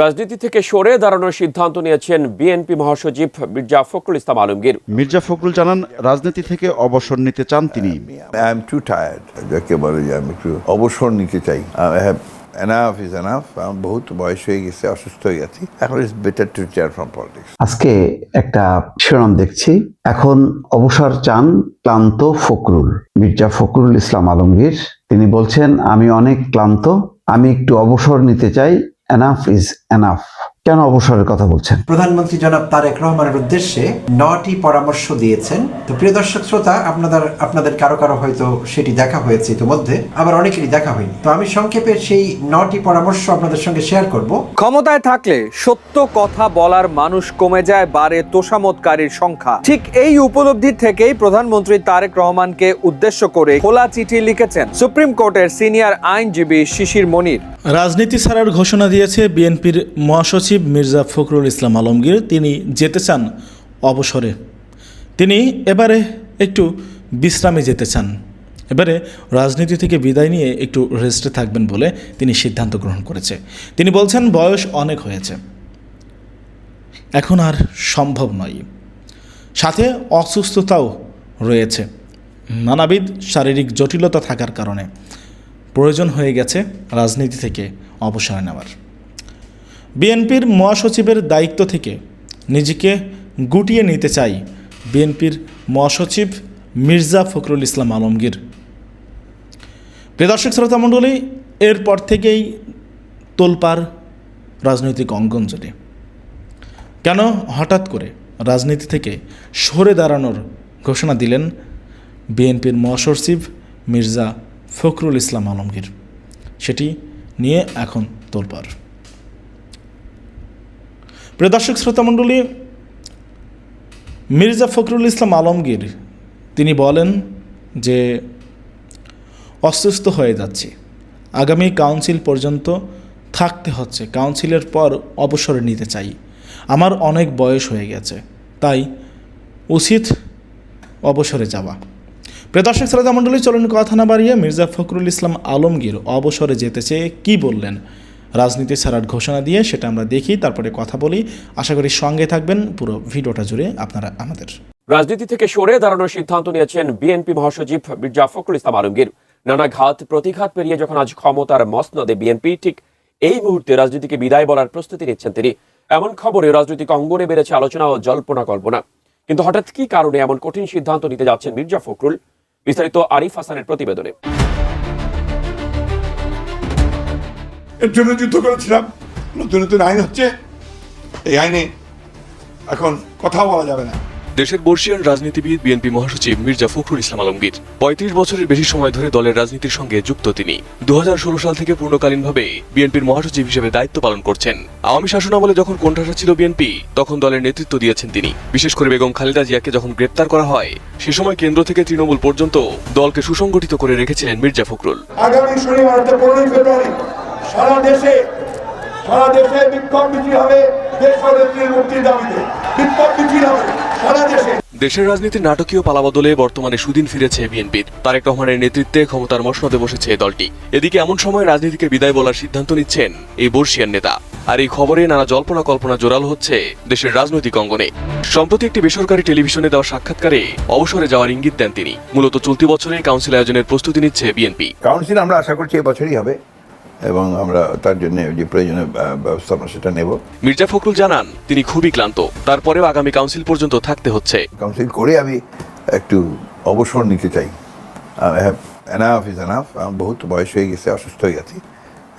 রাজনীতি থেকে সরে দাঁড়ানোর সিদ্ধান্ত নিয়েছেন বিএনপি মহাসচিব মির্জা ফখরুল ইসলাম আলমগীর। মির্জা ফখরুল জানান, রাজনীতি থেকে অবসর নিতে চান তিনি। আই এম টু টায়ার্ড, যাকে বলে যে আমি একটু অবসর নিতে চাই। I have enough is enough. আমার বহুত বয়স হয়ে গেছে, অসুস্থ হয়ে গেছি। এখন it's better to retire from politics. আজকে একটা শিরোনাম দেখছি, এখন অবসর চান ক্লান্ত ফখরুল। মির্জা ফখরুল ইসলাম আলমগীর তিনি বলছেন, আমি অনেক ক্লান্ত, আমি একটু অবসর নিতে চাই। Enough is enough. কেন অবসরের কথা বলছেন? প্রধানমন্ত্রী জনাব তারেক রহমানের উদ্দেশ্যে 9টি পরামর্শ দিয়েছেন। তো প্রিয় দর্শক শ্রোতা, আপনাদের কারো কারো হয়তো সেটি দেখা হয়েছে ইতিমধ্যে, আবার অনেকেরই দেখা হয়নি। তো আমি সংক্ষেপে সেই 9টি পরামর্শ আপনাদের সঙ্গে শেয়ার করব। ক্ষমতায় থাকলে সত্য কথা বলার মানুষ কমে যায়, বাড়ে তোষামোদকারীর সংখ্যা। ঠিক এই উপলব্ধি থেকেই প্রধানমন্ত্রী তারেক রহমানকে উদ্দেশ্য করে খোলা চিঠি লিখেছেন সুপ্রিম কোর্টের সিনিয়র আইনজীবী শিশির মনির। রাজনীতি ছাড়ার ঘোষণা দিয়েছে বিএনপির মহাসচিব মির্জা ফখরুল ইসলাম আলমগীর। তিনি যেতে চান অবসরে। তিনি এবারে একটু বিশ্রামে যেতে চান। এবারে রাজনীতি থেকে বিদায় নিয়ে একটু রেস্টে থাকবেন বলে তিনি সিদ্ধান্ত গ্রহণ করেছে। তিনি বলছেন, বয়স অনেক হয়েছে, এখন আর সম্ভব নয়। সাথে অসুস্থতাও রয়েছে, নানাবিধ শারীরিক জটিলতা থাকার কারণে প্রয়োজন হয়ে গেছে রাজনীতি থেকে অবসর নেওয়ার। বিএনপির মহাসচিবের দায়িত্ব থেকে নিজেকে গুটিয়ে নিতে চাই বিএনপির মহাসচিব মির্জা ফখরুল ইসলাম আলমগীর। প্রিয় দর্শক শ্রোতা মণ্ডলী, এরপর থেকেই তোলপাড় রাজনৈতিক অঙ্গন জুড়ে। কেন হঠাৎ করে রাজনীতি থেকে সরে দাঁড়ানোর ঘোষণা দিলেন বিএনপির মহাসচিব মির্জা ফখরুল ইসলাম আলমগীর, সেটি নিয়ে এখন তোলপাড়। প্রিয় দর্শক শ্রোতা মণ্ডলী, মির্জা ফখরুল ইসলাম আলমগীর তিনি বলেন যে অসুস্থ হয়ে যাচ্ছে, আগামী কাউন্সিল পর্যন্ত থাকতে হচ্ছে, কাউন্সিলের পর অবসরে নিতে চাই, আমার অনেক বয়স হয়ে গেছে, তাই উচিত অবসরে যাওয়া। প্রিয় দর্শক শ্রোতা মণ্ডলী, চলুন কথা না বাড়িয়ে মির্জা ফখরুল ইসলাম আলমগীর অবসরে যেতে চেয়ে কী বললেন রাজনীতি ছাড়ার ঘোষণা দিয়ে, সেটা আমরা দেখি, তারপরে কথা বলি। আশা করি সঙ্গে থাকবেন পুরো ভিডিওটা জুড়ে আপনারা আমাদের। রাজনীতি থেকে সরে দাঁড়ানোর সিদ্ধান্ত নিয়েছেন বিএনপি মহাসচিব মির্জা ফখরুল ইসলাম আলমগীর। নানা ঘাত প্রতিঘাত পেরিয়ে যখন আজ ক্ষমতার মসনদে বিএনপি, ঠিক এই মুহূর্তে রাজনীতিকে বিদায় বলার প্রস্তুতি নিচ্ছেন তিনি। এমন খবরে রাজনৈতিক অঙ্গনে বেড়েছে আলোচনা ও জল্পনা কল্পনা। কিন্তু হঠাৎ কি কারণে এমন কঠিন সিদ্ধান্ত নিতে যাচ্ছেন মির্জা ফখরুল? বিস্তারিত আরিফ হাসানের প্রতিবেদনে। এর জন্য যুদ্ধ করেছিলাম। নতুন নতুন আইন হচ্ছে, এই আইনে এখন কথা বলা যাবে না। দেশের বর্ষিয়ান রাজনীতিবিদ বিএনপি মহাসচিব মির্জা ফখরুল ইসলাম আলমগীর ৩৫ বছরের বেশি সময় ধরে দলের রাজনীতির সঙ্গে যুক্ত তিনি। ২০১৬ সাল থেকে পূর্ণকালীনভাবে বিএনপির মহাসচিব হিসেবে দায়িত্ব পালন করছেন। আওয়ামী শাসনামলে যখন কোণঠাসা ছিল বিএনপি, তখন দলের নেতৃত্ব দিয়েছেন তিনি। বিশেষ করে বেগম খালেদা জিয়াকে যখন গ্রেপ্তার করা হয়, সে সময় কেন্দ্র থেকে তৃণমূল পর্যন্ত দলকে সুসংগঠিত করে রেখেছিলেন মির্জা ফখরুল। আগামী শনিবার 15 ফেব্রুয়ারি সারা দেশে বিক্ষোভ মিছিল হবে। দেশনেত্রীর মুক্তির দাবিতে বিক্ষোভ মিছিল হবে সারা দেশে। দেশের রাজনীতির নাটকীয় পালাবদলে বর্তমানে সুদিন ফিরেছে বিএনপির। তারেক রহমানের নেতৃত্বে ক্ষমতার মসনদে বসেছে দলটি। এদিকে এমন সময় রাজনীতিকে বিদায় বলার সিদ্ধান্ত নিচ্ছেন এই বর্ষিয়ান নেতা। আর এই খবরে নানা জল্পনা কল্পনা জোরালো হচ্ছে দেশের রাজনৈতিক অঙ্গনে। সম্প্রতি একটি বেসরকারি টেলিভিশনে দেওয়া সাক্ষাৎকারে অবসরে যাওয়ার ইঙ্গিত দেন তিনি। মূলত চলতি বছরে কাউন্সিল আয়োজনের প্রস্তুতি নিচ্ছে বিএনপি। কাউন্সিল আমরা আশা করছি এবছরই হবে এবং আমরা তার জন্য যে প্রয়োজনীয় ব্যবস্থা সেটা নেব। মির্জা ফখরুল জানান, তিনি খুবই ক্লান্ত, তারপরেও আগামী কাউন্সিল পর্যন্ত থাকতে হচ্ছে। কাউন্সিল করে আমি একটু অবসর নিতে চাই। I have enough is enough. আমার বহুত বয়স হয়ে গেছে, অসুস্থ হয়ে গেছি।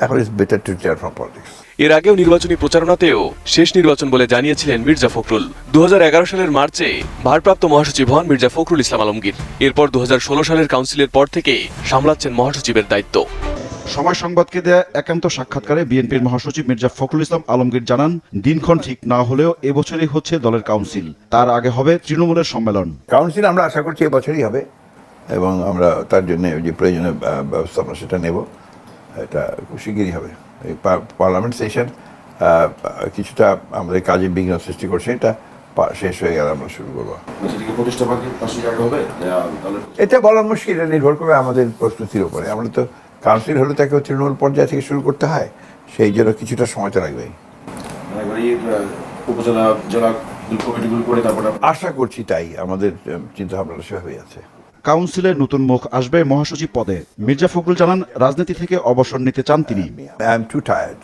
এখন it's better to retire from politics. এর আগেও নির্বাচনী প্রচারণাতেও শেষ নির্বাচন বলে জানিয়েছিলেন মির্জা ফখরুল। ২০১১ সালের মার্চে ভারপ্রাপ্ত মহাসচিব হন মির্জা ফখরুল ইসলাম আলমগীর। এরপর ২০১৬ সালের কাউন্সিলের পর থেকে সামলাচ্ছেন মহাসচিবের দায়িত্ব। সময় সংবাদকে দেয়া একান্ত সাক্ষাৎকারে বিএনপির মহাসচিব মির্জা ফখরুল ইসলাম আলমগীর জানান, দিনক্ষণ ঠিক না হলেও এবছরই হচ্ছে দলের কাউন্সিল, তার আগে হবে তৃণমূলের সম্মেলন। কাউন্সিল আমরা আশা করছি এবছরই হবে এবং আমরা তার জন্য যে প্রয়োজনীয় ব্যবস্থা সেটা নেব। এটা খুব শিগগিরই হবে। এই পার্লামেন্ট সেশন কিছুটা আমাদের কাজে বিঘ্ন সৃষ্টি করছে, এটা শেষ হয়ে গেলে আমরা শুরু করবো। এটা বলা মুশকিল, এটা নির্ভর করবে আমাদের প্রস্তুতির উপরে। আমরা তো কাউন্সিল হলে তাকে তৃণমূল পর্যায় থেকে শুরু করতে হয়, সেই জন্য কিছুটা সময় তো লাগবেই। উপজেলা জেলা কমিটিগুলো করে তারপরে আশা করছি তাই, আমাদের চিন্তা ভাবনা সেভাবেই আছে। কাউন্সিলে নতুন মুখ আসবে মহাসচিব পদে। মির্জা ফখরুল জানান রাজনীতি থেকে অবসর নিতে চান তিনি। I am two tired.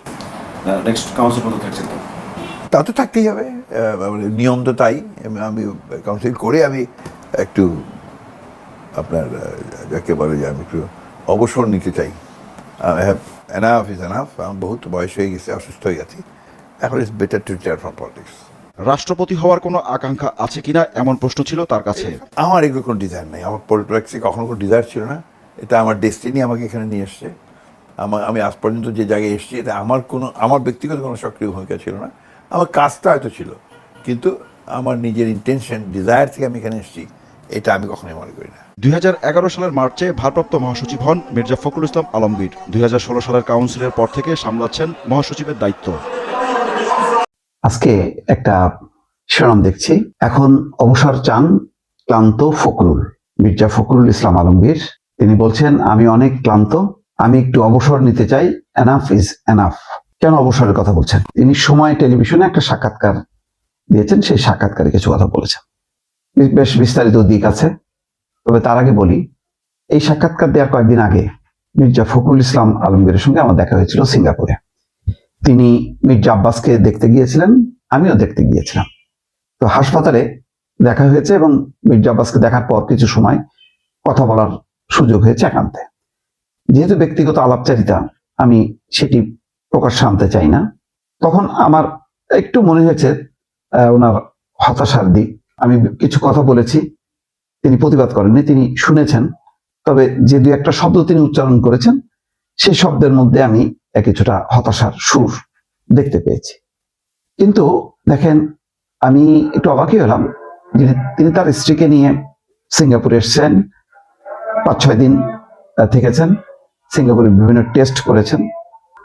Next council পদে থাকছেন তো? তা তো থাকতেই হবে, নিয়ম তো তাই। আমি কাউন্সিল করে আমি একটু আপনার যাকে বলে যে আমি একটু অবসর নিতে চাই। Enough is enough. আমার বহুত বয়স হয়ে গেছে, অসুস্থ হয়ে গেছি, এখন it's better to retire from politics. রাষ্ট্রপতি হওয়ার কোনো আকাঙ্ক্ষা আছে কিনা এমন প্রশ্ন ছিল তার কাছে। আমার এগুলো কোনো ডিজায়ার নেই, আমার পলিটিক্সে কখনো কোনো ডিজায়ার ছিল না। এটা আমার ডেস্টিনি আমাকে এখানে নিয়ে এসছে। আমি আজ পর্যন্ত যে জায়গায় এসেছি এটা আমার ব্যক্তিগত কোনো সক্রিয় ভূমিকা ছিল না। আমার কাজটা হয়তো ছিল, কিন্তু আমার নিজের ইন্টেনশন, ডিজায়ার থেকে আমি এখানে এসেছি, এটা আমি কখনোই মনে করি না। 2011 সালের মার্চে ভারপ্রাপ্ত মহাসচিব হন মির্জা ফখরুল ইসলাম আলমগীর। 2016 সালের কাউন্সিলের পর থেকে সামলাচ্ছেন মহাসচিবের দায়িত্ব। আজকে একটা শিরোনাম দেখছি, এখন অবসর চান ক্লান্ত ফখরুল। মির্জা ফখরুল ইসলাম আলমগীর তিনি বলছেন, আমি অনেক ক্লান্ত, আমি একটু অবসর নিতে চাই, এনাফ ইজ এনাফ। কেন অবসরের কথা বলছেন? তিনি সময় টেলিভিশনে একটা সাক্ষাৎকার দিয়েছেন, সেই সাক্ষাৎকারে কিছু কথা বলেছেন, বেশ বিস্তারিত দিক আছে। তবে তার আগে বলি, এই সাক্ষাৎকার দেওয়ার কয়েকদিন আগে মির্জা ফখরুল ইসলাম আলমগীরের সঙ্গে আমার দেখা হয়েছিল সিঙ্গাপুরে। তিনি মির্জা আব্বাসকে দেখতে গিয়েছিলেন, আমিও দেখতে গিয়েছিলাম। তো হাসপাতালে দেখা হয়েছে এবং মির্জা আব্বাসকে দেখার পর কিছু সময় কথা বলার সুযোগ হয়েছে একান্তে। যেহেতু ব্যক্তিগত আলাপচারিতা, আমি সেটি প্রকাশ্যে আনতে চাই না। তখন আমার একটু মনে হয়েছে ওনার হতাশার দিক। আমি কিছু কথা বলেছি, তিনি প্রতিবাদ করেননি, তিনি শুনেছেন। তবে যে দু একটা শব্দ তিনি উচ্চারণ করেছেন, সেই শব্দের মধ্যে আমি কিছুটা হতাশার সুর দেখতে পেয়েছি। কিন্তু দেখেন, আমি একটু অবাকই হলাম যে তিনি তার স্ত্রীকে নিয়ে সিঙ্গাপুরে এসেছেন, 5-6 দিন থেকেছেন, সিঙ্গাপুরে বিভিন্ন টেস্ট করেছেন।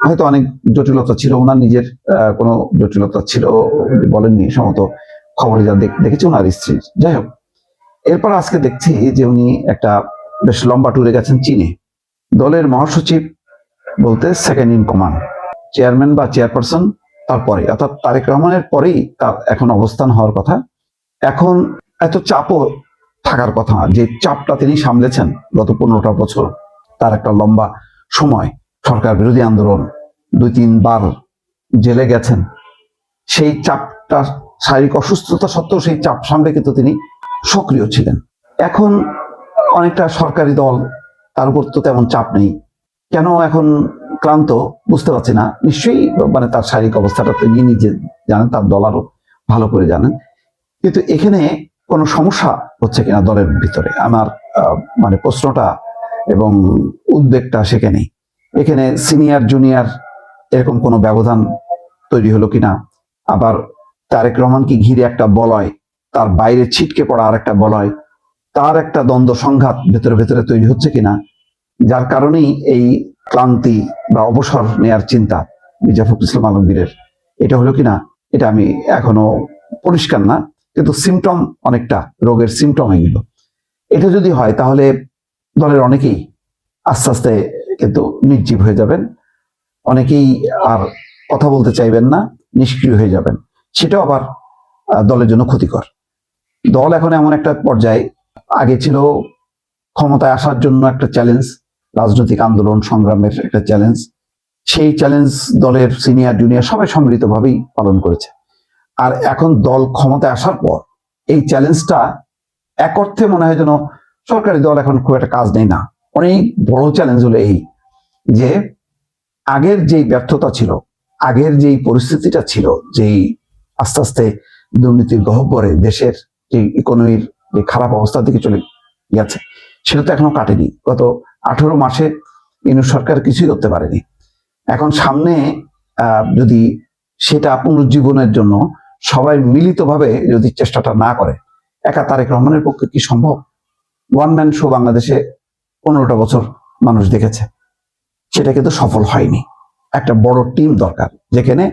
হয়তো অনেক জটিলতা ছিল, ওনার নিজের কোনো জটিলতা ছিল বলেননি, সম্ভবত খবরে যা দেখেছি ওনার স্ত্রীর। যাই হোক, এরপর আজকে দেখছি যে উনি একটা বেশ লম্বা ট্যুরে গেছেন চীনে। দলের মহাসচিব বলতে সেকেন্ড ইন কমান্ড, চেয়ারম্যান বা চেয়ারপারসন তারপরে, অর্থাৎ তারেক রহমানের পরেই তার এখন অবস্থান হওয়ার কথা। এখন এত চাপও থাকার কথা, যে চাপটা তিনি সামলেছেন গত 15টা বছর, তার একটা লম্বা সময় সরকার বিরোধী আন্দোলন, 2-3 বার জেলে গেছেন, সেই চাপটা, শারীরিক অসুস্থতা সত্ত্বেও সেই চাপ সামলে কিন্তু তিনি সক্রিয় ছিলেন। এখন অনেকটা সরকারি দল, তার উপর তো তেমন চাপ নেই, কেন এখন ক্লান্ত বুঝতে পারছি না। নিশ্চয়ই মানে তার শারীরিক অবস্থাটা তিনি নিজে জানেন, তার দল আরো ভালো করে জানেন। কিন্তু এখানে কোনো সমস্যা হচ্ছে কিনা দলের ভিতরে, আমার মানে প্রশ্নটা এবং উদ্বেগটা সেখানেই। এখানে সিনিয়র জুনিয়র এরকম কোনো ব্যবধান তৈরি হলো কিনা, আবার তারেক রহমানকে ঘিরে একটা বলয়, তার বাইরে ছিটকে পড়া আর একটা বলয়, তার একটা দ্বন্দ্ব সংঘাত ভেতরে ভেতরে তৈরি হচ্ছে কিনা, যার কারণেই এই ক্লান্তি বা অবসর নেয়ার চিন্তা মির্জা ফখরুল ইসলাম আলমগীরের, এটা হলো কিনা এটা আমি এখনো পরিষ্কার না। কিন্তু সিমটম, অনেকটা রোগের সিমটম এগুলো। এটা যদি হয় তাহলে দলের অনেকেই আস্তে আস্তে কিন্তু নির্জীব হয়ে যাবেন, অনেকেই আর কথা বলতে চাইবেন না, নিষ্ক্রিয় হয়ে যাবেন। সেটাও আবার দলের জন্য ক্ষতিকর। দল এখন এমন একটা পর্যায়ে, আগে ছিল ক্ষমতায় আসার জন্য একটা চ্যালেঞ্জ, রাজনৈতিক আন্দোলন সংগ্রামের একটা চ্যালেঞ্জ। সেই চ্যালেঞ্জ দলের সিনিয়র জুনিয়র সবাই সম্মিলিতভাবেই পালন করেছে। আর এখন দল ক্ষমতায় আসার পর এই চ্যালেঞ্জটা এক অর্থে মনে হয় যেন সরকারি দল এখন খুব একটা কাজ নেই না। অনেক বড় চ্যালেঞ্জ হলো এই যে আগের যেই ব্যর্থতা ছিল, আগের যেই পরিস্থিতিটা ছিল, যেই আস্তে আস্তে দুর্নীতির গহ্বরে দেশের যে ইকোনমির যে খারাপ অবস্থার দিকে চলে গেছে, সেটা তো এখনো কাটেনি। গত 18 মাসে ইউনূস সরকার কিছুই করতে পারেনি। এখন সামনে যদি সেটা পুনরুজ্জীবনের জন্য সবাই মিলিতভাবে যদি চেষ্টাটা না করে, একা তারেক রহমানের পক্ষে কি সম্ভব? ওয়ান ম্যান শো বাংলাদেশে 15টা বছর মানুষ দেখেছে, সেটা কিন্তু সফল হয়নি। একটা বড় টিম দরকার, যেখানে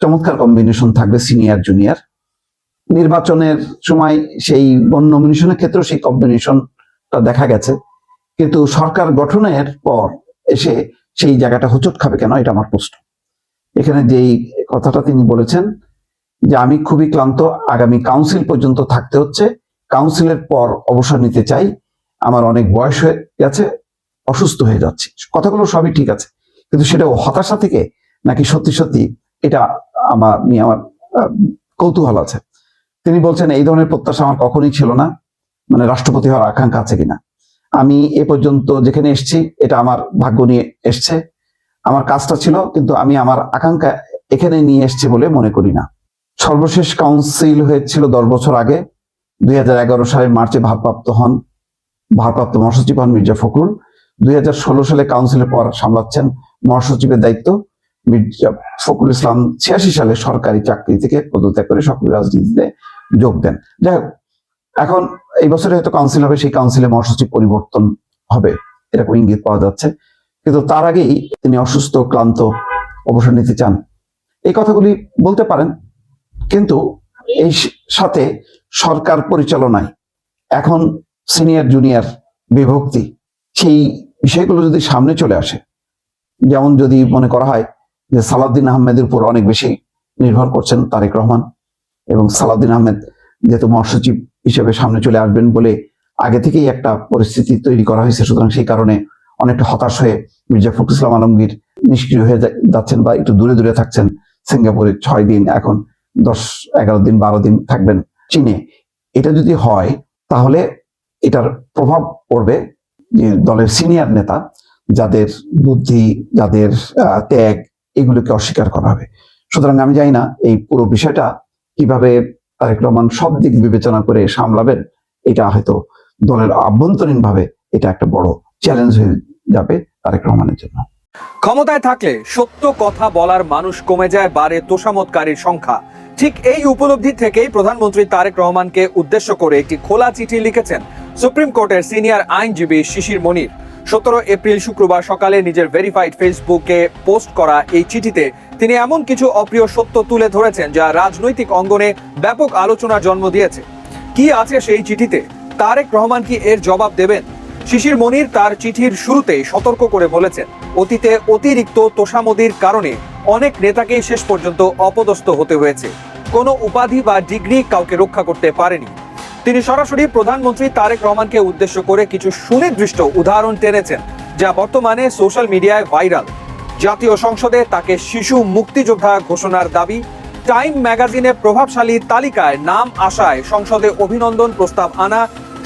চমৎকার কম্বিনেশন থাকবে সিনিয়র জুনিয়র। নির্বাচনের সময় সেই নমিনেশনের ক্ষেত্রে সেই কম্বিনেশনটা দেখা গেছে, কিন্তু সরকার গঠনের পর এসে সেই জায়গাটা হোঁচট খাবে কেন, এটা আমার প্রশ্ন। এখানে যেই কথাটা তিনি বলেছেন যে আমি খুবই ক্লান্ত, আগামী কাউন্সিল পর্যন্ত থাকতে হচ্ছে, কাউন্সিলের পর অবসর নিতে চাই, আমার অনেক বয়স হয়ে গেছে, অসুস্থ হয়ে যাচ্ছে। কথাগুলো সবই ঠিক আছে, কিন্তু সেটা হতাশা থেকে নাকি সত্যি সত্যি, এটা আমার কৌতূহল আছে। তিনি বলছেন এই ধরনের প্রত্যাশা আমার কখনোই ছিল না, মানে রাষ্ট্রপতি হওয়ার আকাঙ্ক্ষা আছে কিনা। আমি এ পর্যন্ত যেখানে এসেছি এটা আমার ভাগ্য নিয়ে এসছে, আমার কাজটা ছিল, কিন্তু আমি আমার আকাঙ্ক্ষা এখানে নিয়ে এসছি বলে মনে করি না। সর্বশেষ কাউন্সিল হয়েছিল 10 বছর আগে, 2011 সালের মার্চে ভারপ্রাপ্ত মহাসচিব হন মির্জা ফখরুল। 2016 সালে কাউন্সিলের পর সামলাচ্ছেন মহাসচিবের দায়িত্ব। মির্জা ফখরুল ইসলাম 86 সালে সরকারি চাকরি থেকে পদত্যাগ করে সক্রিয় রাজনীতিতে যোগ দেন। যাই হোক, এখন এই বছরে হয়তো কাউন্সিল হবে, সেই কাউন্সিলে মহাসচিব পরিবর্তন হবে এরকম ইঙ্গিত পাওয়া যাচ্ছে, কিন্তু তার আগেই তিনি অসুস্থ, ক্লান্ত, অবসর নিতে চান, এই কথাগুলি বলতে পারেন। কিন্তু এই সাথে সরকার পরিচালনায় এখন সিনিয়র জুনিয়র বিভক্তি, সেই বিষয়গুলো যদি সামনে চলে আসে, যেমন যদি মনে করা হয় যে সালাউদ্দিন আহমেদের উপর অনেক বেশি নির্ভর করছেন তারেক রহমান, এবং সালাউদ্দিন আহমেদ যেহেতু মহাসচিব হিসেবে সামনে চলে আসবেন বলে আগে থেকেই একটা পরিস্থিতি তৈরি করা হয়েছে, সুতরাং সেই কারণে অনেকটা হতাশ হয়ে মির্জা ফখরুল ইসলাম আলমগীর নিষ্ক্রিয় হয়ে যাচ্ছেন বা একটু দূরে দূরে থাকছেন। সিঙ্গাপুরে 6 দিন, এখন 10, 11 দিন, 12 দিন থাকবেন চীনে। এটা যদি হয় তাহলে এটার প্রভাব পড়বে যে দলের সিনিয়র নেতা, যাদের বুদ্ধি, যাদের ত্যাগ, এগুলোকে অস্বীকার করা হবে। সুতরাং আমি জানি না এই পুরো বিষয়টা কিভাবে তারেক রহমান সব দিক বিবেচনা করে সামলাবেন। এটা হয়তো দলের আভ্যন্তরীণ ভাবে এটা একটা বড় চ্যালেঞ্জ হয়ে যাবে তারেক রহমানের জন্য। ক্ষমতায় থাকলে সত্য কথা বলার মানুষ কমে যায়, বাড়ে তোষামোদকারীর সংখ্যা। ঠিক এই উপলব্ধি থেকেই প্রধানমন্ত্রী তারেক রহমানকে উদ্দেশ্য করে একটি খোলা চিঠি লিখেছেন সুপ্রিম কোর্টের সিনিয়র আইনজীবী শিশির মনির। 17 এপ্রিল শুক্রবার সকালে নিজের ভেরিফাইড ফেসবুকে পোস্ট করা এই চিঠিতে তিনি এমন কিছু অপ্রিয় সত্য তুলে ধরেছেন যা রাজনৈতিক অঙ্গনে ব্যাপক আলোচনার জন্ম দিয়েছে। কি আছে সেই চিঠিতে? তারেক রহমান কি এর জবাব দেবেন? শিশির মনির তার চিঠির শুরুতেই সতর্ক করে বলেছেন, অতীতে অতিরিক্ত তোষামোদির কারণে অনেক নেতাকেই শেষ পর্যন্ত অপদস্থ হতে হয়েছে। কোনো উপাধি বা ডিগ্রি কাউকে রক্ষা করতে পারেনি। তিনি সরাসরি প্রধানমন্ত্রী তারেক রহমানকে উদ্দেশ্য করে কিছু সুনির্দিষ্ট উদাহরণ টেনেছেন, যা বর্তমানে সোশ্যাল মিডিয়ায় ভাইরাল। জাতীয় সংসদে তাকে শিশু মুক্তিযোদ্ধা ঘোষণার দাবি, টাইম ম্যাগাজিনে প্রভাবশালী তালিকায় নাম আসায় সংসদে অভিনন্দন প্রস্তাব আনা,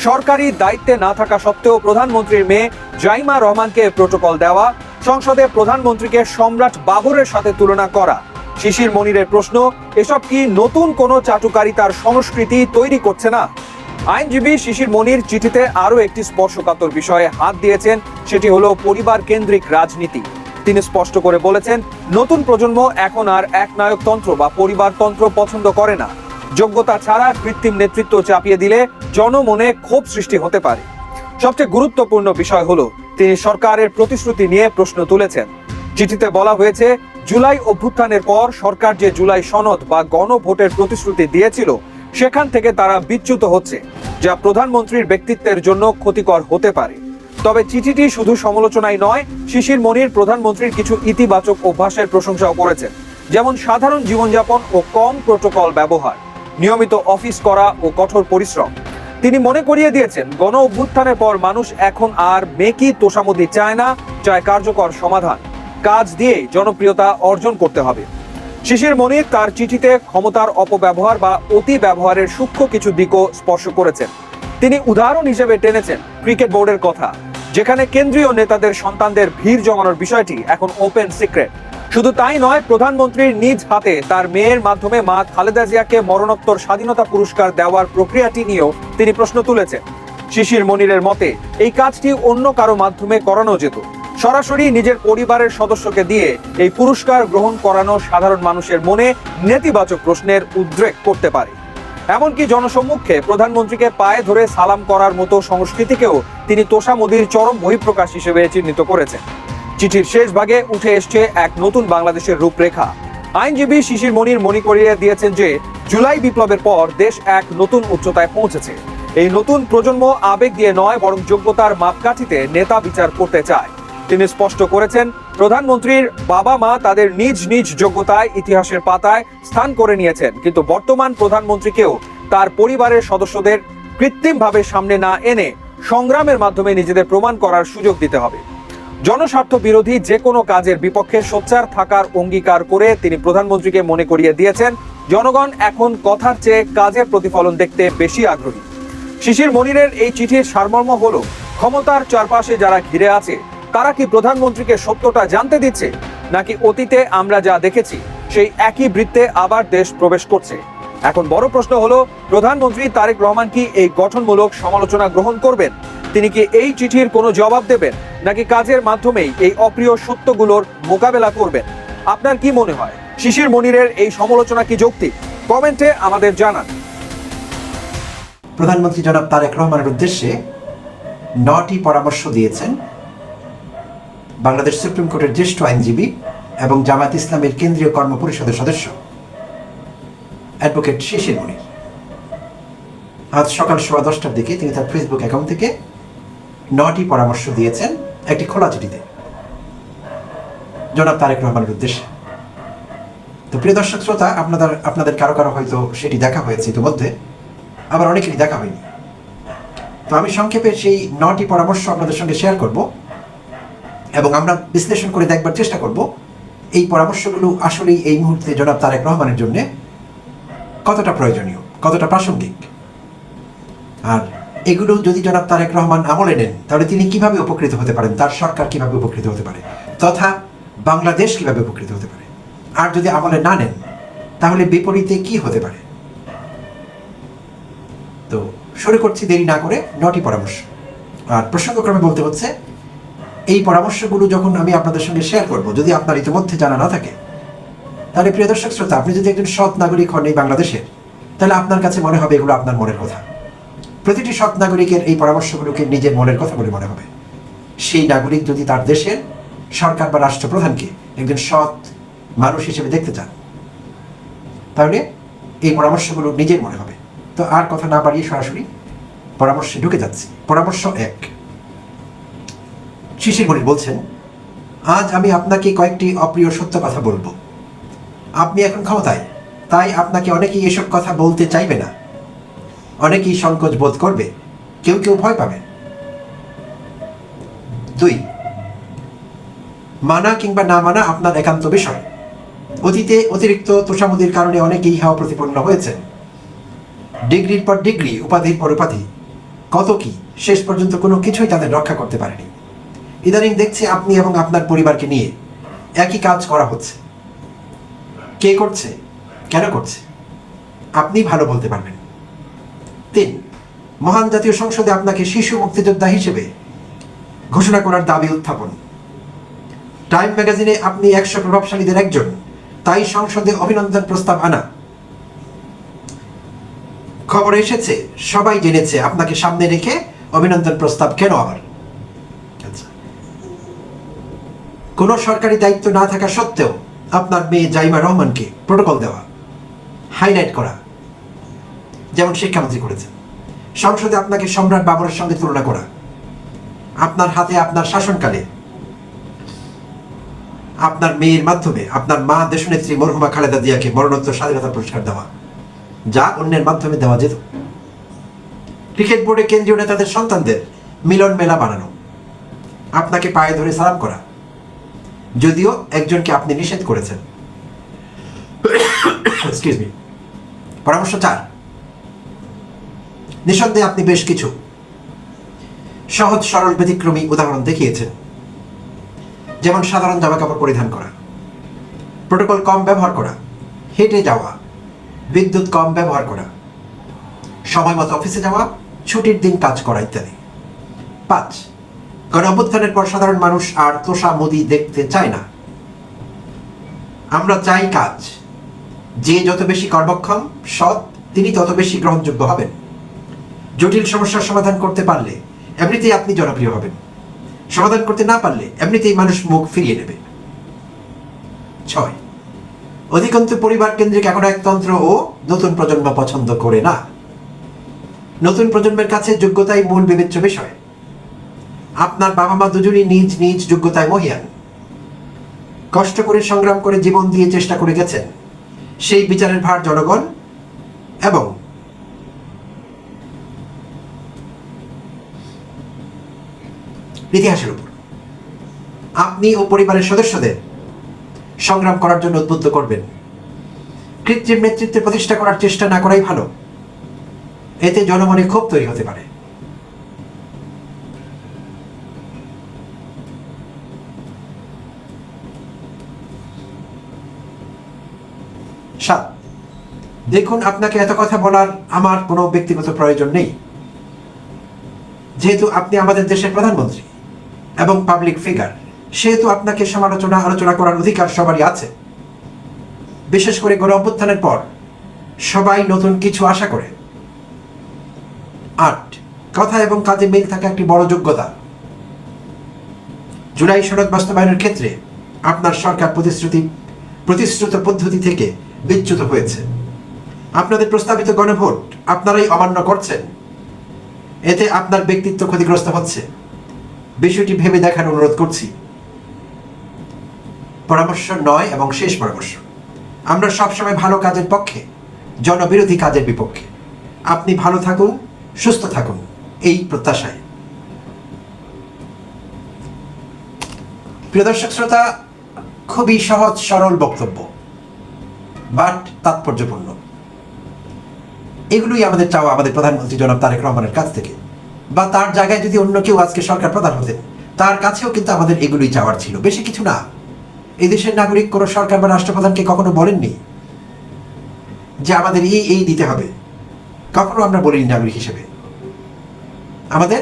সরকারি দায়িত্বে না থাকা সত্ত্বেও প্রধানমন্ত্রীর মেয়ে জাইমা রহমানকে প্রোটোকল দেওয়া, সংসদে প্রধানমন্ত্রীকে সম্রাট বাবরের সাথে তুলনা করা। শিশির মনিরের প্রশ্ন, এসব কি নতুন কোনো চাটুকারিতার সংস্কৃতি তৈরি করছে না? আইনজীবী শিশির মনির চিঠিতে আরো একটি স্পর্শকাতর বিষয়ে হাত দিয়েছেন, সেটি হলো পরিবার কেন্দ্রিক রাজনীতি। তিনি স্পষ্ট করে বলেছেন, নতুন প্রজন্ম এখন আর একনায়কতন্ত্র বা পরিবারতন্ত্র পছন্দ করে না। যোগ্যতা ছাড়া কৃত্রিম নেতৃত্ব চাপিয়ে দিলে জনমনে ক্ষোভ সৃষ্টি হতে পারে। সবচেয়ে গুরুত্বপূর্ণ বিষয় হলো তিনি সরকারের প্রতিশ্রুতি নিয়ে প্রশ্ন তুলেছেন। চিঠিতে বলা হয়েছে, জুলাই অভ্যুত্থানের পর সরকার যে জুলাই সনদ বা গণভোটের প্রতিশ্রুতি দিয়েছিল সেখান থেকে তারা বিচ্যুত হচ্ছে, যা প্রধানমন্ত্রীর ব্যক্তিত্বের জন্য ক্ষতিকর হতে পারে। তবে চিঠিটি শুধু সমালোচনাই নয়, শিশির মনির প্রধানমন্ত্রীর কিছু ইতিবাচক অভ্যাসের প্রশংসাও করেছেন, যেমন সাধারণ জীবনযাপন ও কম প্রোটোকল ব্যবহার, নিয়মিত অফিস করা ও কঠোর পরিশ্রম। তিনি মনে করিয়ে দিয়েছেন, গণ অভ্যুত্থানের পর মানুষ এখন আর মেকি তোষামোদি চায় না, চায় কার্যকর সমাধান। কাজ দিয়ে জনপ্রিয়তা অর্জন করতে হবে। শিশির মনির তার চিঠিতে ক্ষমতার অপব্যবহার বা অতি ব্যবহারের সূক্ষ্ম কিছু দিকও স্পর্শ করেছেন। তিনি উদাহরণ হিসেবে টেনেছেন ক্রিকেট বোর্ডের কথা, যেখানে কেন্দ্রীয় নেতাদের সন্তানদের ভিড় জমানোর বিষয়টি এখন ওপেন সিক্রেট। শুধু তাই নয়, প্রধানমন্ত্রীর নিজ হাতে তার মেয়ের মাধ্যমে মা খালেদা জিয়াকে মরণোত্তর স্বাধীনতা পুরস্কার দেওয়ার প্রক্রিয়াটি নিয়েও তিনি প্রশ্ন তুলেছেন। শিশির মনিরের মতে এই কাজটি অন্য কারো মাধ্যমে করানো যেত। সরাসরি নিজের পরিবারের সদস্যকে দিয়ে এই পুরস্কার গ্রহণ করানো সাধারণ মানুষের মনে নেতিবাচক প্রশ্নের উদ্রেক করতে পারে। এমনকি জনসম্মুখে প্রধানমন্ত্রীকে পায়ে ধরে সালাম করার মতো সংস্কৃতিকেও তিনি তোষামোদির চরম বহিঃপ্রকাশ হিসেবে চিহ্নিত করেছেন। চিঠির শেষ ভাগে উঠে এসছে এক নতুন বাংলাদেশের রূপরেখা। আইনজীবী শিশির মনির মনে করিয়ে দিয়েছেন যে জুলাই বিপ্লবের পর দেশ এক নতুন উচ্চতায় পৌঁছেছে। এই নতুন প্রজন্ম আবেগ দিয়ে নয়, বরং যোগ্যতার মাপকাঠিতে নেতা বিচার করতে চায়। তিনি স্পষ্ট করেছেন, প্রধানমন্ত্রীর বাবা মা তাদের নিজ নিজ যোগ্যতায় ইতিহাসের পাতায় স্থান করে নিয়েছেন, কিন্তু বর্তমান প্রধানমন্ত্রীকেও তার পরিবারের সদস্যদের কৃত্রিমভাবে সামনে না এনে সংগ্রামের মাধ্যমে নিজেদের প্রমাণ করার সুযোগ দিতে হবে। জনস্বার্থ বিরোধী যে কোনো কাজের বিপক্ষে সোচ্চার থাকার অঙ্গীকার করে তিনি প্রধানমন্ত্রীকে মনে করিয়ে দিয়েছেন, জনগণ এখন কথার চেয়ে কাজের প্রতিফলন দেখতে বেশি আগ্রহী। শিশির মনিরের এই চিঠির সারমর্ম হলো, ক্ষমতার চারপাশে যারা ঘিরে আছে তারা কি প্রধানমন্ত্রীকে সত্যটা জানতে দিচ্ছে, নাকি অতীতে আমরা যা দেখেছি সেই একই বৃত্তে আবার দেশ প্রবেশ করছে? এখন বড় প্রশ্ন হলো, প্রধানমন্ত্রী তারেক রহমান কি এই গঠনমূলক সমালোচনা গ্রহণ করবেন? তিনি কি এই চিঠির কোনো জবাব দেবেন, নাকি কাজের মাধ্যমেই এই অপ্রিয় সত্যগুলোর মোকাবেলা করবেন? আপনার কি মনে হয়, শিশির মনিরের এই সমালোচনা কি যৌক্তিক? কমেন্টে আমাদের জানান। প্রধানমন্ত্রী জনাব তারেক রহমানের উদ্দেশ্যে 9টি পরামর্শ দিয়েছেন বাংলাদেশ সুপ্রিম কোর্টের জ্যেষ্ঠ আইনজীবী এবং জামায়াত ইসলামের কেন্দ্রীয় কর্ম পরিষদের সদস্য অ্যাডভোকেট শিশির মনির। আজ সকাল 10:15টার দিকে তিনি তার ফেসবুক অ্যাকাউন্ট থেকে 9টি পরামর্শ দিয়েছেন একটি খোলা চিঠিতে জনাব তারেক রহমানের উদ্দেশ্যে। তো প্রিয় দর্শক শ্রোতা, আপনাদের কারো কারো হয়তো সেটি দেখা হয়েছে ইতিমধ্যে, আবার অনেকেরই দেখা হয়নি। তো আমি সংক্ষেপে সেই 9টি পরামর্শ আপনাদের সঙ্গে শেয়ার করব এবং আমরা বিশ্লেষণ করে দেখবার চেষ্টা করব এই পরামর্শগুলো আসলেই এই মুহূর্তে জনাব তারেক রহমানের জন্য কতটা প্রয়োজনীয়, কতটা প্রাসঙ্গিক, আর এগুলো যদি জনাব তারেক রহমান আমলে নেন তাহলে তিনি কিভাবে উপকৃত হতে পারেন, তার সরকার কিভাবে উপকৃত হতে পারে, তথা বাংলাদেশ কিভাবে উপকৃত হতে পারে। আর যদি আমলে না নেন তাহলে বিপরীতে কি হতে পারে। তো শুরু করছি দেরি না করে 9টি পরামর্শ। আর প্রসঙ্গক্রমে বলতে হচ্ছে, এই পরামর্শগুলো যখন আমি আপনাদের সঙ্গে শেয়ার করব, যদি আপনার ইতিমধ্যে জানা না থাকে, তাহলে প্রিয় দর্শক শ্রোতা, আপনি যদি একজন সৎ নাগরিক হন এই বাংলাদেশের, তাহলে আপনার কাছে মনে হবে এগুলো আপনার মনের কথা। প্রতিটি সৎ নাগরিকের এই পরামর্শগুলোকে নিজের মনের কথা বলে মনে হবে। সেই নাগরিক যদি তার দেশের সরকার বা রাষ্ট্রপ্রধানকে একজন সৎ মানুষ হিসেবে দেখতে চান, তাহলে এই পরামর্শগুলো নিজের মনে হবে। তো আর কথা না বাড়িয়ে সরাসরি পরামর্শে ঢুকে যাচ্ছি। পরামর্শ 1। শিশির মনির বলছেন, আজ আমি আপনাকে কয়েকটি অপ্রিয় সত্য কথা বলবো। আপনি এখন ক্ষমতায়, তাই আপনাকে অনেকেই এসব কথা বলতে চাইবে না, অনেকেই সংকোচ বোধ করবে, কেউ কেউ ভয় পাবে। 2, মানা কিংবা না মানা আপনার একান্ত বিষয়। অতীতে অতিরিক্ত তোষামোদির কারণে অনেকেই ইহা প্রতিপন্ন হয়েছে। ডিগ্রির পর ডিগ্রি, উপাধির পর উপাধি, কত কি, শেষ পর্যন্ত কোনো কিছুই তাদের রক্ষা করতে পারেনি। ইদানিং দেখছি আপনি এবং আপনার পরিবারকে নিয়ে একই কাজ করা হচ্ছে। কে করছে, কেন করছে, আপনি ভালো বলতে পারবেন। 3, মহান জাতীয় সংসদে আপনাকে শিশু মুক্তিযোদ্ধা হিসেবে ঘোষণা করার দাবি উত্থাপন। টাইম ম্যাগাজিনে আপনি 100 প্রভাবশালীদের একজন, তাই সংসদে অভিনন্দন প্রস্তাব আনা। খবর এসেছে, সবাই জেনেছে, আপনাকে সামনে রেখে অভিনন্দন প্রস্তাব কেন আবার? কোনো সরকারি দায়িত্ব না থাকা সত্ত্বেও আপনার মেয়ে জাইমা রহমানকে প্রোটোকল দেওয়া, হাইলাইট করা, যেমন শিক্ষামন্ত্রী করেছেন। সংসদে আপনাকে সম্রাট বাবরের সঙ্গে তুলনা করা। আপনার হাতে আপনার শাসনকালে আপনার মেয়ের মাধ্যমে আপনার মা দেশনেত্রী মরহুমা খালেদা জিয়াকে মরণোত্তর স্বাধীনতা পুরস্কার দেওয়া, যা অন্যের মাধ্যমে দেওয়া যেত। ক্রিকেট বোর্ডে কেন্দ্রীয় নেতাদের সন্তানদের মিলন মেলা বানানো, আপনাকে পায়ে ধরে সালাম করা, যদিও একজনকে আপনি নিষেধ করেছেন। Excuse me. পরামর্শ 4। নিঃসন্দেহে আপনি বেশ কিছু সহজ সরল ব্যতিক্রমী উদাহরণ দেখিয়েছেন, যেমন সাধারণ জামাকাপড় পরিধান করা, প্রোটোকল কম ব্যবহার করা, হেঁটে যাওয়া, বিদ্যুৎ কম ব্যবহার করা, সময় মতো অফিসে যাওয়া, ছুটির দিন কাজ করা ইত্যাদি। 5, গণ অভ্যুত্থানের পর সাধারণ মানুষ আর তোষামোদি দেখতে চায় না। আমরা চাই কাজ। যে যত বেশি কর্মক্ষম, সৎ, তিনি তত বেশি গ্রহণযোগ্য হবেন। জটিল সমস্যার সমাধান করতে পারলে এমনিতেই আপনি জনপ্রিয় হবেন, সমাধান করতে না পারলে এমনিতেই মানুষ মুখ ফিরিয়ে নেবে। 6, অধিকন্তু পরিবার কেন্দ্রিক একনায়কতন্ত্র ও নতুন প্রজন্ম পছন্দ করে না। নতুন প্রজন্মের কাছে যোগ্যতাই মূল বিবেচ্য বিষয়। আপনার বাবা মা দুজনই নিজ নিজ যোগ্যতায় মহিয়ান, কষ্ট করে সংগ্রাম করে জীবন দিয়ে চেষ্টা করে গেছেন। সেই বিচারের ভার জনগণ এবং ইতিহাসের উপর। আপনি ও পরিবারের সদস্যদের সংগ্রাম করার জন্য উদ্বুদ্ধ করবেন। কৃত্রিম নেতৃত্বে প্রতিষ্ঠা করার চেষ্টা না করাই ভালো, এতে জনমনে ক্ষোভ তৈরি হতে পারে। 7, দেখুন, আপনাকে এত কথা বলার আমার কোনো ব্যক্তিগত প্রয়োজন নেই। যেহেতু আপনি আমাদের দেশের প্রধানমন্ত্রী এবং পাবলিক ফিগার, সেহেতু আপনাকে আলোচনা করার অধিকার সবারই আছে। বিশেষ করে গণ অভ্যুত্থানের পর সবাই নতুন কিছু আশা করে। 8, কথা এবং কাজে মিল থাকা একটি বড় যোগ্যতা। জুলাই সনদ বাস্তবায়নের ক্ষেত্রে আপনার সরকার প্রতিশ্রুত পদ্ধতি থেকে বিচ্যুত হয়েছে। আপনাদের প্রস্তাবিত গণভোট আপনারাই অমান্য করছেন, এতে আপনার ব্যক্তিত্ব ক্ষতিগ্রস্ত হচ্ছে। বিষয়টি ভেবে দেখার অনুরোধ করছি। পরামর্শ 9 এবং শেষ পরামর্শ, আমরা সবসময় ভালো কাজের পক্ষে, জনবিরোধী কাজের বিপক্ষে। আপনি ভালো থাকুন, সুস্থ থাকুন, এই প্রত্যাশায়। প্রিয় দর্শক শ্রোতা, খুবই সহজ সরল বক্তব্য, বাট তাৎপর্যপূর্ণ। এগুলোই আমাদের চাওয়া আমাদের প্রধানমন্ত্রী জনাব তারেক রহমানের কাছ থেকে, বা তার জায়গায় যদি অন্য কেউ আজকে সরকার প্রধান হতেন, তার কাছেও কিন্তু আমাদের এগুলোই চাওয়ার ছিল, বেশি কিছু না। এই দেশের নাগরিক কোনো সরকার বা রাষ্ট্রপ্রধানকে কখনো বলেননি যে আমাদের এই দিতে হবে, কখনো আমরা বলিনি নাগরিক হিসেবে। আমাদের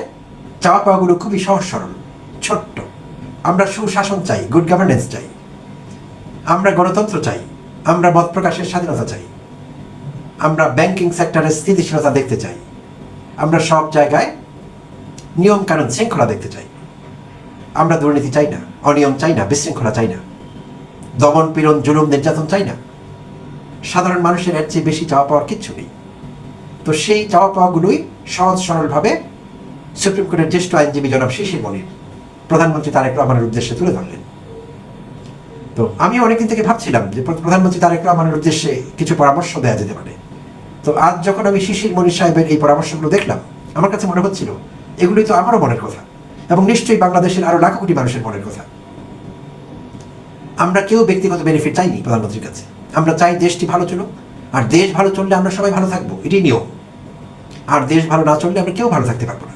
চাওয়া পাওয়াগুলো খুবই সহজ সরল, ছোট্ট। আমরা সুশাসন চাই, গুড গভর্নেন্স চাই, আমরা গণতন্ত্র চাই, আমরা মত প্রকাশের স্বাধীনতা চাই, আমরা ব্যাংকিং সেক্টরের স্থিতিশীলতা দেখতে চাই, আমরা সব জায়গায় নিয়ম কানুন শৃঙ্খলা দেখতে চাই। আমরা দুর্নীতি চাই না, অনিয়ম চাই না, বিশৃঙ্খলা চাই না, দমন পীড়ন জুলুম নির্যাতন চাই না। সাধারণ মানুষের এর চেয়ে বেশি চাওয়া পাওয়ার কিচ্ছু নেই। তো সেই চাওয়া পাওয়াগুলোই সহজ সরলভাবে সুপ্রিম কোর্টের জ্যেষ্ঠ আইনজীবী জনাব শিশির মনির প্রধানমন্ত্রী তারেক রহমানের উদ্দেশ্যে তুলে ধরলেন। তো আমি অনেকদিন থেকে ভাবছিলাম যে প্রধানমন্ত্রী তারেক রহমানের উদ্দেশ্যে কিছু পরামর্শ দেওয়া যেতে পারে। তো আজ যখন আমি শিশির মনির সাহেবের এই পরামর্শগুলো দেখলাম, আমার কাছে মনে হচ্ছিল এগুলোই তো আমারও মনের কথা, এবং নিশ্চয়ই বাংলাদেশের আরো লাখো কোটি মানুষের মনের কথা। আমরা কেউ ব্যক্তিগত বেনিফিট চাইনি প্রধানমন্ত্রীর কাছে। আমরা চাই দেশটি ভালো চলুক, আর দেশ ভালো চললে আমরা সবাই ভালো থাকবো, এটি নিয়ম। আর দেশ ভালো না চললে আমরা কেউ ভালো থাকতে পারবো না।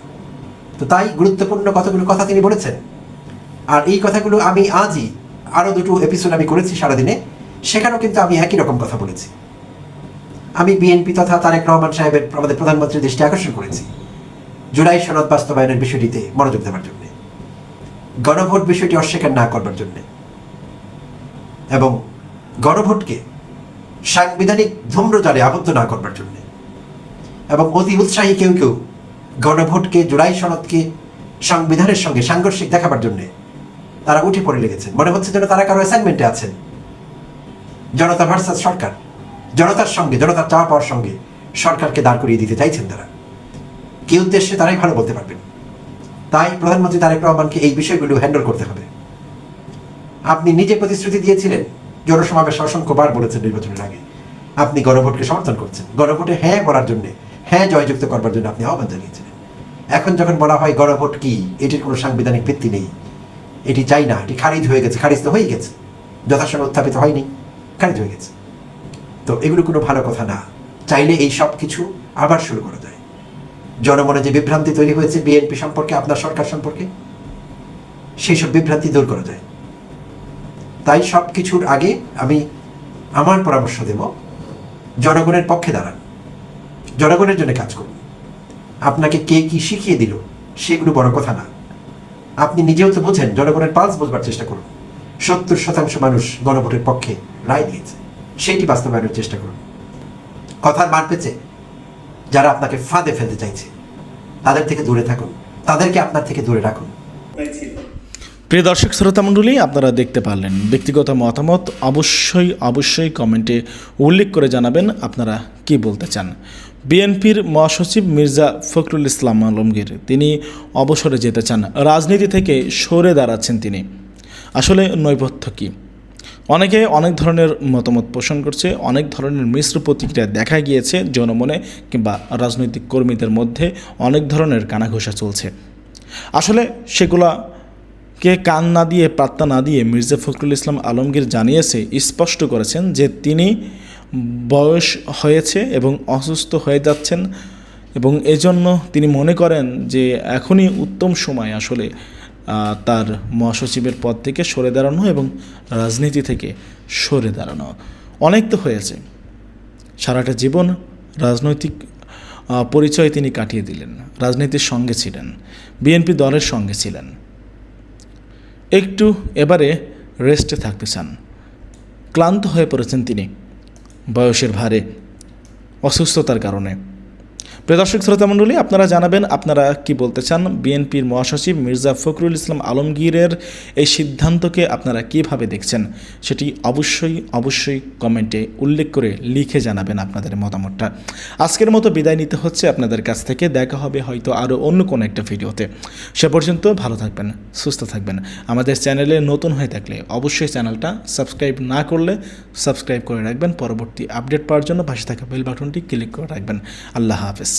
তো তাই গুরুত্বপূর্ণ কতগুলো কথা তিনি বলেছেন, আর এই কথাগুলো আমি আজই আরো 2টো এপিসোড আমি করেছি সারাদিনে, সেখানেও কিন্তু আমি একই রকম কথা বলেছি। আমি বিএনপি তথা তারেক রহমান সাহেবের, আমাদের প্রধানমন্ত্রীর দৃষ্টি আকর্ষণ করেছি জুলাই সনদ বাস্তবায়নের বিষয়টিতে মনোযোগ দেওয়ার জন্য, গণভোট বিষয়টি অস্বীকার না করবার জন্য, এবং গণভোটকে সাংবিধানিক ধূম্রজালে আবদ্ধ না করবার জন্য, এবং অতি উৎসাহী কেউ কেউ গণভোটকে, জুলাই সনদকে সংবিধানের সঙ্গে সাংঘর্ষিক দেখাবার জন্য তারা উঠে পড়ে লেগেছেন। মনে হচ্ছে যেন তারা কারো অ্যাসাইনমেন্টে আছেন। জনতা ভার্সাস সরকার, জনতার সঙ্গে, জনতার চাওয়া পাওয়ার সঙ্গে সরকারকে দাঁড় করিয়ে দিতে চাইছেন তারা। কি উদ্দেশ্যে তারাই ভালো বলতে পারবেন। তাই প্রধানমন্ত্রী তারেক রহমানকে এই বিষয়গুলো হ্যান্ডেল করতে হবে। আপনি নিজে প্রতিশ্রুতি দিয়েছিলেন, জনসমাবেশ অসংখ্যবার বলেছেন নির্বাচনের আগে, আপনি গণভোটকে সমর্থন করছেন। গণভোটে হ্যাঁ বলার জন্য, হ্যাঁ জয়যুক্ত করবার জন্য আপনি আহ্বান জানিয়েছিলেন। এখন যখন বলা হয় গণভোট কি, এটির কোনো সাংবিধানিক ভিত্তি নেই, এটি চাই না, এটি খারিজ হয়ে গেছে, খারিজ তো হয়ে গেছে, যথাসময়ে উত্থাপিত হয়নি, খারিজ হয়ে গেছে। তো এগুলো কোনো ভালো কথা না। চাইলে এই সব কিছু আবার শুরু করা যায়। জনমনে যে বিভ্রান্তি তৈরি হয়েছে বিএনপি সম্পর্কে, আপনার সরকার সম্পর্কে, সেই সব বিভ্রান্তি দূর করা যায়। তাই সব কিছুর আগে আমি আমার পরামর্শ দেব, জনগণের পক্ষে দাঁড়ান, জনগণের জন্য কাজ করুন। আপনাকে কে কি শিখিয়ে দিল সেগুলো বড় কথা না। আপনি নিজেও তো বোঝেন, জনগণের পালস বোঝবার চেষ্টা করুন। 70% মানুষ গণভোটের পক্ষে রায় দিয়েছে, সেইটি বাস্তবায়নের চেষ্টা করুন। কথার মান পেয়েছে যারা আপনাকে ফাঁদে ফেলতে চাইছে, তাদের থেকে দূরে থাকুন, তাদেরকে আপনার থেকে দূরে রাখুন। প্রিয় দর্শক শ্রোতা মণ্ডলী, আপনারা দেখতে পারলেন। ব্যক্তিগত মতামত অবশ্যই কমেন্টে উল্লেখ করে জানাবেন আপনারা কি বলতে চান। বিএনপির মহাসচিব মির্জা ফখরুল ইসলাম আলমগীর তিনি অবসরে যেতে চান, রাজনীতি থেকে সরে দাঁড়াচ্ছেন তিনি। আসলে নৈপথ্য কী? অনেকে অনেক ধরনের মতামত পোষণ করছে, অনেক ধরনের মিশ্র প্রতিক্রিয়া দেখা গিয়েছে জনমনে কিংবা রাজনৈতিক কর্মীদের মধ্যে অনেক ধরনের কানাঘুষা চলছে। আসলে সেগুলাকে কান না দিয়ে, পাত্তা না দিয়ে মির্জা ফখরুল ইসলাম আলমগীর জানিয়েছে, স্পষ্ট করেছেন যে তিনি বয়স হয়েছে এবং অসুস্থ হয়ে যাচ্ছেন এবং এজন্য তিনি মনে করেন যে এখনই উত্তম সময় আসলে তার মহাসচিবের পদ থেকে সরে দাঁড়ানো এবং রাজনীতি থেকে সরে দাঁড়ানো। অনেক তো হয়েছে, সারাটা জীবন রাজনৈতিক পরিচয় তিনি কাটিয়ে দিলেন, রাজনীতির সঙ্গে ছিলেন, বিএনপি দলের সঙ্গে ছিলেন। একটু এবারে রেস্টে থাকতে চান। ক্লান্ত হয়ে পড়েছেন তিনি বয়সের ভারে, অসুস্থতার কারণে। প্রিয় দর্শক শ্রোতা মণ্ডলী, আপনারা জানাবেন আপনারা কি বলতে চান। বিএনপির মহাসচিব মির্জা ফখরুল ইসলাম আলমগীরের এই সিদ্ধান্তকে আপনারা কিভাবে দেখছেন সেটি অবশ্যই কমেন্টে উল্লেখ করে লিখে জানাবেন আপনাদের মতামতটা। আজকের মতো বিদায় নিতে হচ্ছে আপনাদের কাছ থেকে। দেখা হবে হয়তো আরও অন্য কোনো একটা ভিডিওতে। সে পর্যন্ত ভালো থাকবেন, সুস্থ থাকবেন। আমাদের চ্যানেলে নতুন হয়ে থাকলে অবশ্যই চ্যানেলটা সাবস্ক্রাইব না করলে সাবস্ক্রাইব করে রাখবেন। পরবর্তী আপডেট পাওয়ার জন্য পাশে থাকা বেল বাটনটি ক্লিক করে রাখবেন। আল্লাহ হাফেজ।